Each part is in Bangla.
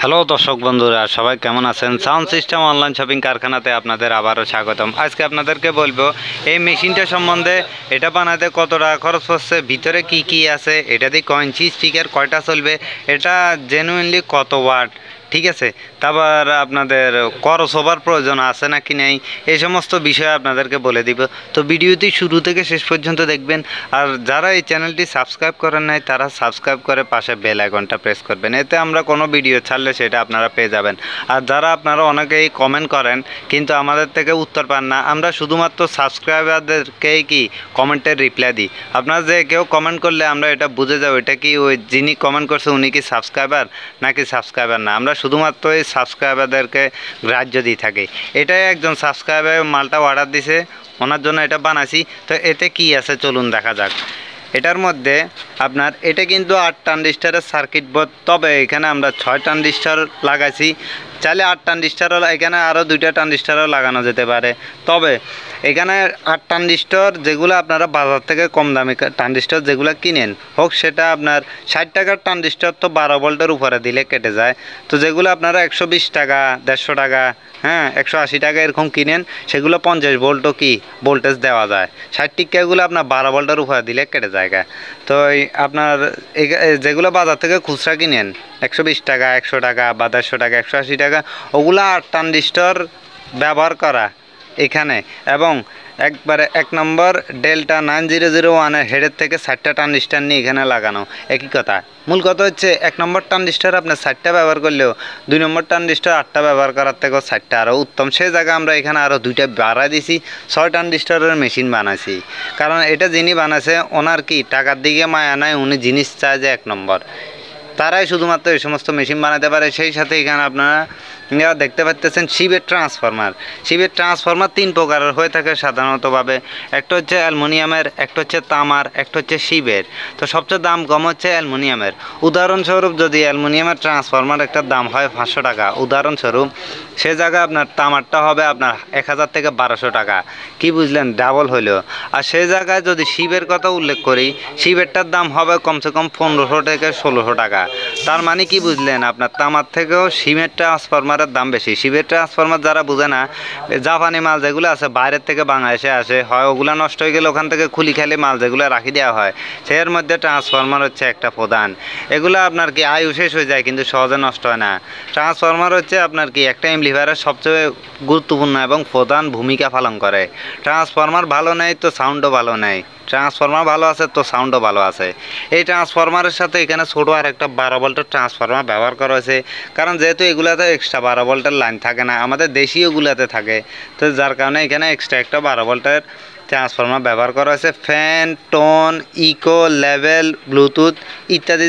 হ্যালো দর্শক বন্ধুরা, সবাই কেমন আছেন? সাউন্ড সিস্টেম অনলাইন শপিং কারখানাতে আপনাদের আবারও স্বাগতম। আজকে আপনাদেরকে বলবো এই মেশিনটা সম্বন্ধে। এটা বানাতে কত টাকা খরচ হচ্ছে, ভিতরে কি কি আছে, এটা দিয়ে কয় ইঞ্চি স্পিকার কয়টা চলবে, এটা জেনুইনলি কত ওয়াট, ঠিক আছে, তারপর আপনাদের খরচ হবার প্রয়োজন আছে নাকি নেই, এই সমস্ত বিষয় আপনাদেরকে বলে দিব। তো ভিডিওটি শুরু থেকে শেষ পর্যন্ত দেখবেন। আর যারা এই চ্যানেলটি সাবস্ক্রাইব করেন নাই তারা সাবস্ক্রাইব করে পাশে বেল আইকনটা প্রেস করবেন, এতে আমরা কোনো ভিডিও ছাড়লে সেটা আপনারা পেয়ে যাবেন। আর যারা আপনারা অনেকেই কমেন্ট করেন কিন্তু আমাদের থেকে উত্তর পান না, আমরা শুধুমাত্র সাবস্ক্রাইবারদেরকেই কি কমেন্টের রিপ্লাই দিই। আপনারা যে কেউ কমেন্ট করলে আমরা এটা বুঝে যাবো এটা কি ওই যিনি কমেন্ট করছে উনি কি সাবস্ক্রাইবার নাকি সাবস্ক্রাইবার না। আমরা শুধুমাত্র এই সাবস্ক্রাইবারদেরকে গ্রাহ্য দিয়ে থাকি। এটাই একজন সাবস্ক্রাইবার মালটা অর্ডার দিছে, ওনার জন্য এটা বানাইছি। তো এতে কি আছে চলুন দেখা যাক। এটার মধ্যে আপনার এটা কিন্তু 8 ট্রানজিস্টরের সার্কিট বোর্ড, তবে এখানে আমরা 6 ট্রানজিস্টর লাগাইছি। চাইলে 8 ট্রানজিস্টরও, এখানে আরও 2টা ট্রানজিস্টরও লাগানো যেতে পারে। তবে এখানে 8 ট্রানজিস্টর যেগুলো আপনারা বাজার থেকে কম দামি ট্রানজিস্টর যেগুলো কিনেন, হোক সেটা আপনার 60 টাকার ট্রানজিস্টর তো 12 ভোল্টের উপরে দিলে কেটে যায়। তো যেগুলো আপনারা 120 টাকা, 150 টাকা, 180 টাকা এরকম কিনেন, সেগুলো 50 ভোল্টও কি ভোল্টেজ দেওয়া যায়। 60 টিকাগুলো আপনার 12 ভোল্টের উপরে দিলে কেটে যায়। তো আপনার যেগুলো বাজার থেকে খুচরা কিনেন 120 টাকা, 100 টাকা বা 150 টাকা, 180 টাকা, ওগুলো 8 ট্রানজিস্টর ব্যবহার করা এখানে। এবং একবারে 1 নম্বর ডেল্টা 9001-এর হেডের থেকে 60টা ট্রানজিস্টর নিয়ে এখানে লাগানো, একই কথা। মূল কথা হচ্ছে 1 নম্বর ট্রানজিস্টর আপনার 60টা ব্যবহার করলেও 2 নম্বর ট্রানজিস্টর 8টা ব্যবহার করার থেকেও 60টা আরও উত্তম। সেই জায়গায় আমরা এখানে আরও 2টা বাড়াই দিছি, 6 ট্রানজিস্টরের মেশিন বানাইছি। কারণ এটা যিনি বানাইছে ওনার কি টাকার দিকে মায়া নাই, উনি জিনিস চায় যে 1 নম্বর, তারাই শুধুমাত্র এই সমস্ত মেশিন বানাতে পারে। সেই সাথে এখানে আপনারা দেখতে পাচ্ছেন শিবের ট্রান্সফরমার। শিবের ট্রান্সফরমার 3 প্রকারের হয়ে থাকে সাধারণতভাবে। একটা হচ্ছে অ্যালুমিনিয়ামের, একটা হচ্ছে তামার, একটা হচ্ছে শিবের। তো সবচেয়ে দাম কম হচ্ছে অ্যালুমিনিয়ামের। উদাহরণস্বরূপ যদি অ্যালুমিনিয়ামের ট্রান্সফরমার একটা দাম হয় 500 টাকা উদাহরণস্বরূপ, সে জায়গায় আপনার তামারটা হবে আপনার 1000 থেকে 1200 টাকা। কি বুঝলেন, ডাবল হইল। আর সেই জায়গায় যদি শিবের কথা উল্লেখ করি, শিবেরটার দাম হবে কমসে কম 1500 থেকে 1600 টাকা। তার মানে কি বুঝলেন, আপনার তামার থেকেও শিবের ট্রান্সফরমারের দাম বেশি। শিবের ট্রান্সফরমার যারা বুঝে না, জাপানি মাল যেগুলো আছে বাইরের থেকে বাংলাদেশে আসে, হয় ওগুলো নষ্ট হয়ে গেলে ওখান থেকে খুলি খেলে মাল যেগুলো রাখি দেওয়া হয়, সের মধ্যে ট্রান্সফরমার হচ্ছে একটা প্রধান। এগুলো আপনার কি আয়ু শেষ হয়ে যায় কিন্তু সহজে নষ্ট হয় না। ট্রান্সফরমার হচ্ছে আপনার কি একটা অ্যাম্পলিফায়ারের সবচেয়ে গুরুত্বপূর্ণ এবং প্রধান ভূমিকা পালন করে। ট্রান্সফরমার ভালো নেই তো সাউন্ডও ভালো নেই, ট্রান্সফরমার ভালো আছে তো সাউন্ডও ভালো আছে। এই ট্রান্সফরমারের সাথে এখানে ছোটো আর একটা 12 ভোল্টের ট্রান্সফরমার ব্যবহার করা হয়েছে। কারণ যেহেতু এগুলাতে এক্সট্রা 12 ভোল্টের লাইন থাকে না, আমাদের দেশীয়গুলোতে থাকে, তো যার কারণে এখানে এক্সট্রা একটা 12 ভোল্টের ট্রান্সফরমার ব্যবহার করা হয়েছে। Fan, tone, echo, level, Bluetooth ইত্যাদি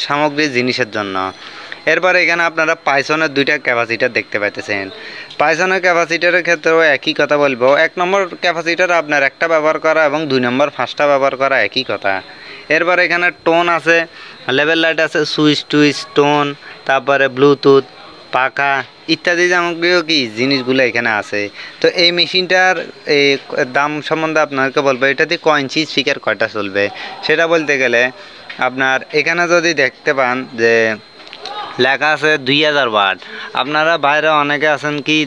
সামগ্রী জিনিসের জন্য। এরপর এখানে আপনারা পাইথনের 2টা ক্যাপাসিটার দেখতে পাইতেছেন। পাইথনের ক্যাপাসিটারের ক্ষেত্রেও একই কথা বলবো। 1 নম্বর ক্যাপাসিটার আপনার একটা ব্যবহার করা এবং 2 নম্বর 5টা ব্যবহার করা একই কথা। এরপর এখানে টোন আছে, লেভেল লাইট আছে, সুইচ টুইচ, টোন, তারপরে ব্লুটুথ, পাখা ইত্যাদি সামগ্রীও কি জিনিসগুলো এখানে আছে। তো এই মেশিনটার এই দাম সম্বন্ধে আপনাকে বলবো, এটা দিয়ে কয় ইঞ্চি স্পিকার কয়টা চলবে সেটা বলতে গেলে আপনার এখানে যদি দেখতে পান যে লেখা আছে 2000 ওয়াট। আপনারা বাইরে অনেকে আছেন কি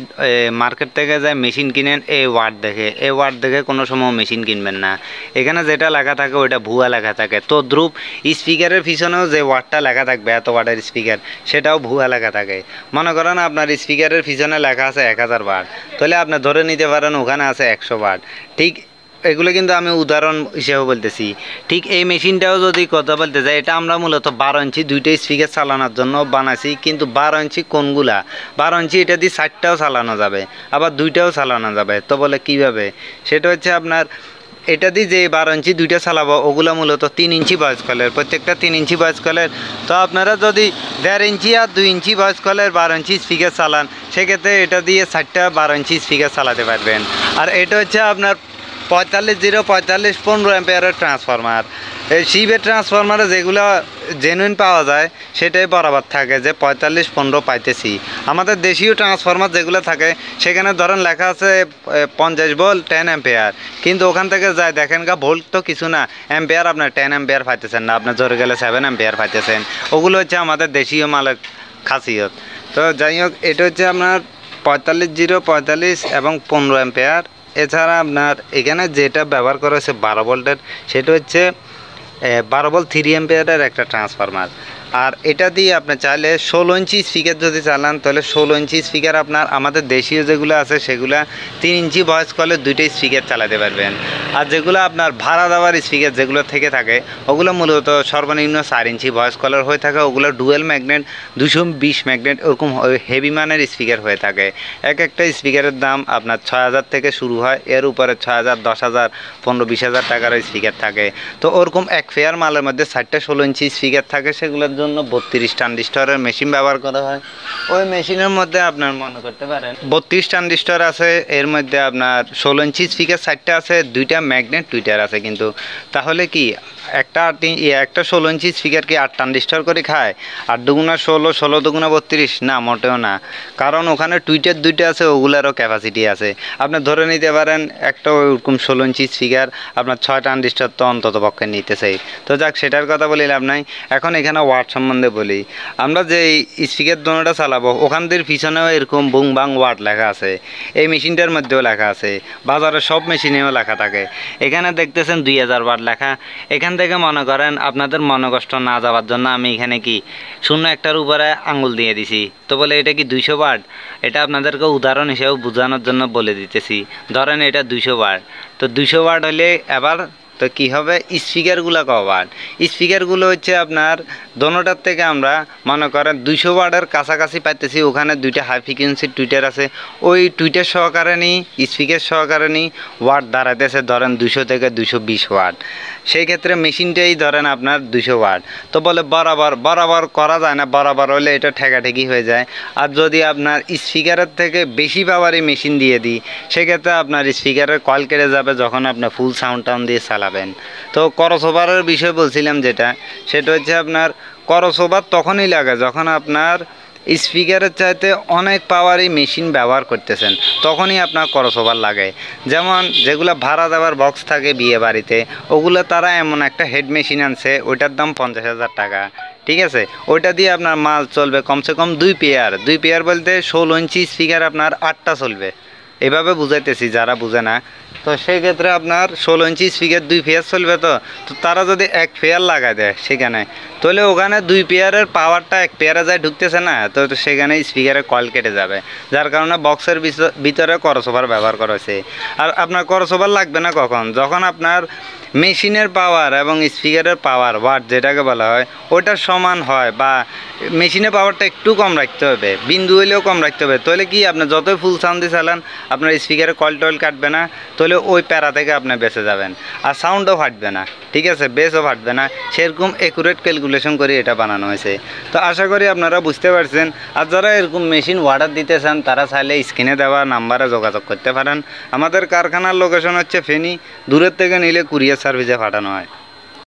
মার্কেট থেকে যায় মেশিন কিনেন এই ওয়াট দেখে কোনো সময় মেশিন কিনবেন না। এখানে যেটা লেখা থাকে ওইটা ভুয়া লেখা থাকে। তো দ্রুপ স্পিকারের পিছনেও যে ওয়াটটা লেখা থাকবে এত ওয়াটের স্পিকার, সেটাও ভুয়া লেখা থাকে। মনে করেন আপনার স্পিকারের পিছনে লেখা আছে 1000 ওয়াট, তাহলে আপনি ধরে নিতে পারেন ওখানে আছে 100 ওয়াট। ঠিক এগুলো কিন্তু আমি উদাহরণ হিসেবে বলতেছি। ঠিক এই মেশিনটাও যদি কথা বলতে যাই, এটা আমরা মূলত 12 ইঞ্চি 2টা স্পিকার চালানোর জন্য বানাইছি। কিন্তু 12 ইঞ্চি কোনগুলা, 12 ইঞ্চি এটা দিয়ে 4টাও চালানো যাবে, আবার 2টাও চালানো যাবে। তো বলে কীভাবে, সেটা হচ্ছে আপনার এটা দিয়ে যে 12 ইঞ্চি 2টা চালাবো ওগুলো মূলত 3 ইঞ্চি ভয়েস কলের, প্রত্যেকটা 3 ইঞ্চি ভয়েস কলের। তো আপনারা যদি 1.5 ইঞ্চি আর 2 ইঞ্চি ভয়েস কলের 12 ইঞ্চি স্পিকার চালান, সেক্ষেত্রে এটা দিয়ে 4টা 12 ইঞ্চি স্পিকার চালাতে পারবেন। আর এটা হচ্ছে আপনার 45-0-45-15 অ্যাম্পিয়ারের ট্রান্সফরমার। এই শিবের ট্রান্সফরমারে যেগুলো জেনুইন পাওয়া যায় সেটাই বরাবর থাকে যে 45-15 পাইতেছি। আমাদের দেশীয় ট্রান্সফরমার যেগুলো থাকে সেখানে ধরেন লেখা আছে 50 ভোল্ট 10 অ্যাম্পিয়ার, কিন্তু ওখান থেকে যায় দেখেন ভোল্ট তো কিছু না, অ্যাম্পিয়ার আপনার 10 অ্যাম্পিয়ার পাইতেছেন না, আপনার জোরে গেলে 7 অ্যাম্পিয়ার পাইতেছেন। ওগুলো হচ্ছে আমাদের দেশীয় মালের খাসিয়ত। তো যাই হোক, এটা হচ্ছে আপনার 45-0-45 এবং 15 অ্যাম্পিয়ার। এছাড়া আপনার এখানে যেটা ব্যবহার করা হয়েছে 12 ভোল্টের, সেটা হচ্ছে 12 ভোল্ট 3 অ্যাম্পিয়ারের একটা ট্রান্সফরমার। আর এটা দিয়ে আপনি চাইলে 16 ইঞ্চি স্পিকার যদি চালান, তাহলে 16 ইঞ্চি স্পিকার আপনার আমাদের দেশীয় যেগুলো আছে সেগুলো 3 ইঞ্চি ভয়েস কলে 2টা স্পিকার চালাতে পারবেন। আর যেগুলো আপনার ভাড়া দেওয়ার স্পিকার যেগুলো থেকে থাকে, ওগুলো মূলত সর্বনিম্ন 4 ইঞ্চি ভয়েস কলার হয়ে থাকে। ওগুলো ডুয়েল ম্যাগনেট 220 ম্যাগনেট ওরকম হেভি মানের স্পিকার হয়ে থাকে। এক একটা স্পিকারের দাম আপনার 6000 থেকে শুরু হয়, এর উপরে 6000, 10,000, 15-20,000 টাকার স্পিকার থাকে। তো ওরকম এক ফেয়ার মালের মধ্যে 4টা 16 ইঞ্চি স্পিকার থাকে, সেগুলোর জন্য 32 ট্রানজিস্টরের মেশিন ব্যবহার করা হয়। ওই মেশিনের মধ্যে আপনার মনে করতে পারেন 32 ট্রানজিস্টর আছে, এর মধ্যে আপনার 16 ইঞ্চি স্পিকার 4টা আছে, 2টা ম্যাগনেট টুইটার আছে। কিন্তু তাহলে কি একটা 16 ইঞ্চি স্পিকার কি 8 ট্রানজিস্টর করে খায়? 8 দুগুণা 16, 16 দুগুণা 32? না, মোটেও না। কারণ ওখানে টুইটার 2টা আছে, ওগুলারও ক্যাপাসিটি আছে। আপনি ধরে নিতে পারেন একটা ওরকম 16 ইঞ্চি স্পিকার আপনার 6 ট্রানজিস্টর তো অন্তত পক্ষে নিতে চাই। তো যাক, সেটার কথা বলি লাভ নাই। এখন এখানে ওয়াট সম্বন্ধে বলি। আমরা যে স্পিকার দোনোটা চালাবো, ওখান থেকে পিছনেও এরকম বুং বাং ওয়াট লেখা আছে, এই মেশিনটার মধ্যেও লেখা আছে, বাজারে সব মেশিনেও লেখা থাকে। এখানে দেখতেছেন 2000 ওয়াট লেখা। এখান থেকে মনে করেন আপনাদের মনে কষ্ট না যাওয়ার জন্য আমি এখানে কি 0 একটার উপরে আঙুল দিয়ে দিছি। তো বলে এটা কি 200 ওয়াট? এটা আপনাদেরকে উদাহরণ হিসেবে বোঝানোর জন্য বলে দিতেছি। ধরেন এটা 200 ওয়াট। তো 200 ওয়াট হলে এবার তো কী হবে, স্পিকারগুলো কবার? স্পিকারগুলো হচ্ছে আপনার দোনোটার থেকে আমরা মনে করেন 200 ওয়াটের কাছাকাছি পাইতেছি। ওখানে 2টা হাই ফ্রিকোয়েন্সি টুইটার আছে, ওই টুইটার সহকারে নিই, স্পিকার সহকারে নিই, ওয়াট দাঁড়াইতেছে ধরেন 200 থেকে 220 ওয়াট। সেই ক্ষেত্রে মেশিনটাই ধরেন আপনার 200 ওয়াট। তো বলে বরাবর করা যায় না, বরাবর হলে এটা ঠেকাঠেকি হয়ে যায়। আর যদি আপনার স্পিকারের থেকে বেশি পাওয়ারই মেশিন দিয়ে দিই, সেক্ষেত্রে আপনার স্পিকারের কয়েল কেটে যাবে যখন আপনি ফুল সাউন্ড টাউন দিয়ে চালাবেন। তো ক্রসওভারের বিষয় বলছিলাম যেটা, সেটা হচ্ছে আপনার ক্রসওভার তখনই লাগে যখন আপনার স্পিকারের চাইতে অনেক পাওয়ারই মেশিন ব্যবহার করতেছেন, তখনই আপনার ক্রসওভার লাগে। যেমন যেগুলো ভাড়া দেওয়ার বক্স থাকে বিয়ে বাড়িতে, ওগুলো তারা এমন একটা হেড মেশিন আনছে, ওইটার দাম 50,000 টাকা। ঠিক আছে, ওইটা দিয়ে আপনার মাল চলবে কমসে কম 2 পেয়ার বলতে 16 ইঞ্চি স্পিকার আপনার 8টা চলবে। এভাবে বুঝাইতেছি যারা বুঝে না। তো সেই ক্ষেত্রে আপনার 16 ইঞ্চি স্পিকার 2 পেয়ার চলবে। তো তারা যদি 1 পেয়ার লাগায় দেয় সেখানে, তাহলে ওখানে 2 পেয়ারের পাওয়ারটা 1 পেয়ারে যায় ঢুকতেছে না, তো সেখানে স্পিকারের কয়েল কেটে যাবে, যার কারণে বক্সের ভিতরে ক্রসওভার ব্যবহার করা হয়েছে। আর আপনার ক্রসওভার লাগবে না কখন? যখন আপনার মেশিনের পাওয়ার এবং স্পিকারের পাওয়ার ওয়াট যেটাকে বলা হয় ওটা সমান হয়, বা মেশিনের পাওয়ারটা একটু কম রাখতে হবে, বিন্দু হইলেও কম রাখতে হবে। তাহলে কি আপনি যতই ফুল সাউন্ড দিয়ে চালান আপনার স্পিকারে কয়েল টয়েল কাটবে না, তাহলে ওই প্যারা থেকে আপনি বেঁচে যাবেন। আর সাউন্ডও ফাটবে না, ঠিক আছে, বেসও ফাটবে না। সেরকম অ্যাকুরেট ক্যালকুলেশন করে এটা বানানো হয়েছে। তো আশা করি আপনারা বুঝতে পারছেন। আর যারা এরকম মেশিন অর্ডার দিতে চান তারা চাইলে স্ক্রিনে দেওয়া নাম্বারে যোগাযোগ করতে পারেন। আমাদের কারখানার লোকেশন হচ্ছে ফেনী, দূরের থেকে নিলে কুরিয়ার সার্ভিসে পাঠানো হয়।